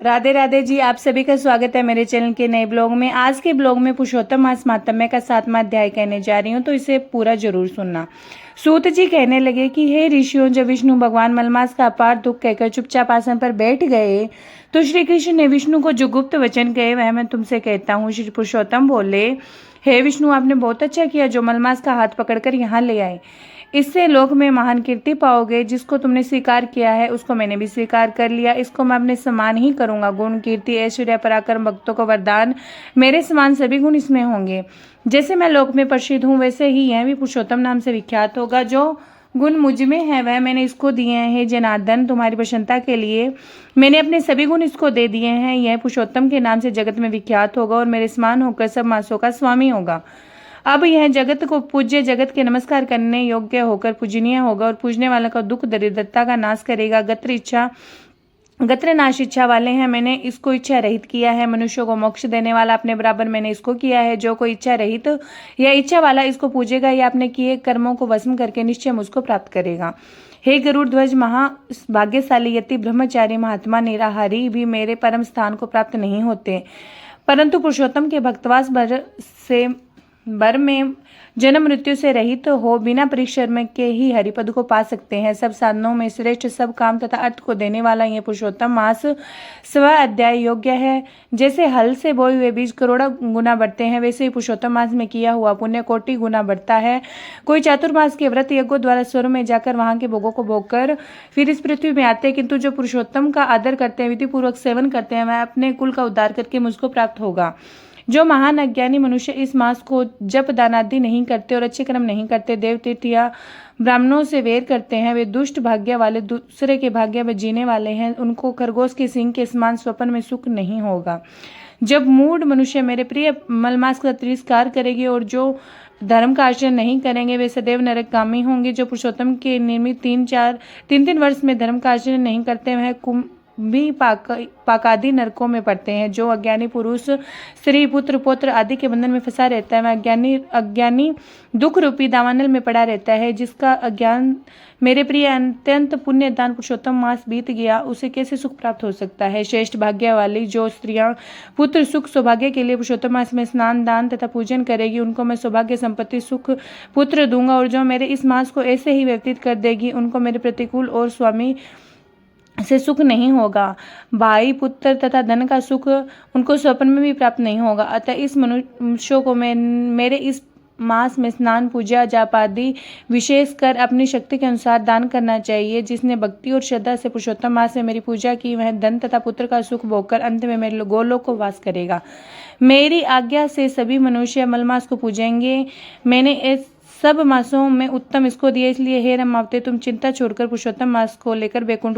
राधे राधे जी, आप सभी का स्वागत है मेरे चैनल के नए ब्लॉग में। आज के ब्लॉग में पुरुषोत्तम मास माहात्म्य का 7वां अध्याय कहने जा रही हूँ, तो इसे पूरा जरूर सुनना। सूत जी कहने लगे कि हे ऋषियों, जब विष्णु भगवान मलमास का अपार दुख कहकर चुपचाप आसन पर बैठ गए तो श्री कृष्ण ने विष्णु को जो गुप्त वचन कहे वह मैं तुमसे कहता हूँ। श्री पुरुषोत्तम बोले, हे विष्णु, आपने बहुत अच्छा किया जो मलमास का हाथ पकड़कर यहाँ ले आए। इससे लोक में महान कीर्ति पाओगे। जिसको तुमने स्वीकार किया है उसको मैंने भी स्वीकार कर लिया। इसको मैं अपने समान ही करूंगा। गुण, कीर्ति, ऐश्वर्य, पराक्रम, भक्तों को वरदान, मेरे समान सभी गुण इसमें होंगे। जैसे मैं लोक में प्रसिद्ध हूँ वैसे ही यह भी पुरुषोत्तम नाम से विख्यात होगा। जो गुण मुझ में है वह मैंने इसको दिए हैं। जनार्दन, तुम्हारी प्रसन्नता के लिए मैंने अपने सभी गुण इसको दे दिए हैं। यह पुरुषोत्तम के नाम से जगत में विख्यात होगा और मेरे समान होकर सब मासों का स्वामी होगा। अब यह जगत को पूज्य, जगत के नमस्कार करने योग्य होकर पूजनीय होगा और पूजने वालों का दुख दरिद्रता का नाश करेगा। गत्र नाश इच्छा वाले हैं, मैंने इसको इच्छा रहित किया है। मनुष्यों को मोक्ष देने वाला अपने बराबर मैंने इसको किया है। जो कोई इच्छा रहित या इच्छा वाला इसको पूजेगा या अपने किए कर्मों को भस्म करके निश्चय मुझको प्राप्त करेगा। हे गरुड़ ध्वज महाभाग्यशाली यति ब्रह्मचारी महात्मा निराहारी भी मेरे परम स्थान को प्राप्त नहीं होते, परंतु पुरुषोत्तम के भक्तवास भर में जन्म मृत्यु से रहित हो बिना परिश्रम के ही हरिपद को पा सकते हैं। सब साधनों में श्रेष्ठ, सब काम तथा अर्थ को देने वाला यह पुरुषोत्तम मास स्व अध्याय योग्य है। जैसे हल से बोए हुए बीज करोड़ों गुना बढ़ते हैं, वैसे ही पुरुषोत्तम मास में किया हुआ पुण्य कोटि गुना बढ़ता है। कोई चातुर्मास के व्रत यज्ञों द्वारा स्वर्ग में जाकर वहां के भोगों को भोग कर फिर इस पृथ्वी में आते हैं, किंतु जो पुरुषोत्तम का आदर करते हैं, विधि पूर्वक सेवन करते हैं, वह अपने कुल का उद्धार करके मुझको प्राप्त होगा। जो महान अज्ञानी मनुष्य इस मास को जप दान आदि नहीं करते और अच्छे कर्म नहीं करते, देव तीर्थ या ब्राह्मणों से वेर करते हैं, वे दुष्ट भाग्य वाले, दूसरे के भाग्य में जीने वाले हैं। उनको खरगोश के सिंह के समान स्वप्न में सुख नहीं होगा। जब मूढ़ मनुष्य मेरे प्रिय मलमास का तिरस्कार करेंगे और जो धर्म का आचरण नहीं करेंगे वे सदैव नरकगामी होंगे। जो पुरुषोत्तम के निर्मित तीन वर्ष में धर्म का आचरण नहीं करते वह भी पाकादि नरकों में पड़ते हैं। जो अज्ञानी पुरुष स्त्री, पुत्र, पौत्र आदि के बंधन में फंसा रहता है वह अज्ञानी दुख रूपी दावानल में पड़ा रहता है। जिसका अज्ञान मेरे प्रिय अत्यंत पुण्य दान पुरुषोत्तम मास बीत गया उसे कैसे सुख प्राप्त हो सकता है। श्रेष्ठ भाग्य वाली जो स्त्रियां पुत्र सुख सौभाग्य के लिए पुरुषोत्तम मास में स्नान, दान तथा पूजन करेगी उनको मैं सौभाग्य, संपत्ति, सुख, पुत्र दूंगा। और जो मेरे इस मास को ऐसे ही व्यतीत कर देगी उनको मेरे प्रतिकूल और स्वामी से सुख नहीं होगा। भाई, पुत्र तथा धन का सुख उनको स्वप्न में भी प्राप्त नहीं होगा। अतः इस मनुष्यों को मेरे इस मास में स्नान, पूजा, जाप आदि विशेष कर अपनी शक्ति के अनुसार दान करना चाहिए। जिसने भक्ति और श्रद्धा से पुरुषोत्तम मास में मेरी पूजा की वह धन तथा पुत्र का सुख भोगकर अंत में मेरे गोलोक को वास करेगा। मेरी आज्ञा से सभी मनुष्य मलमास को पूजेंगे। मैंने इस सब मासों में उत्तम इसको दिए, इसलिए हे रमावते तुम चिंता छोड़कर पुरुषोत्तम मास को लेकर वैकुंठ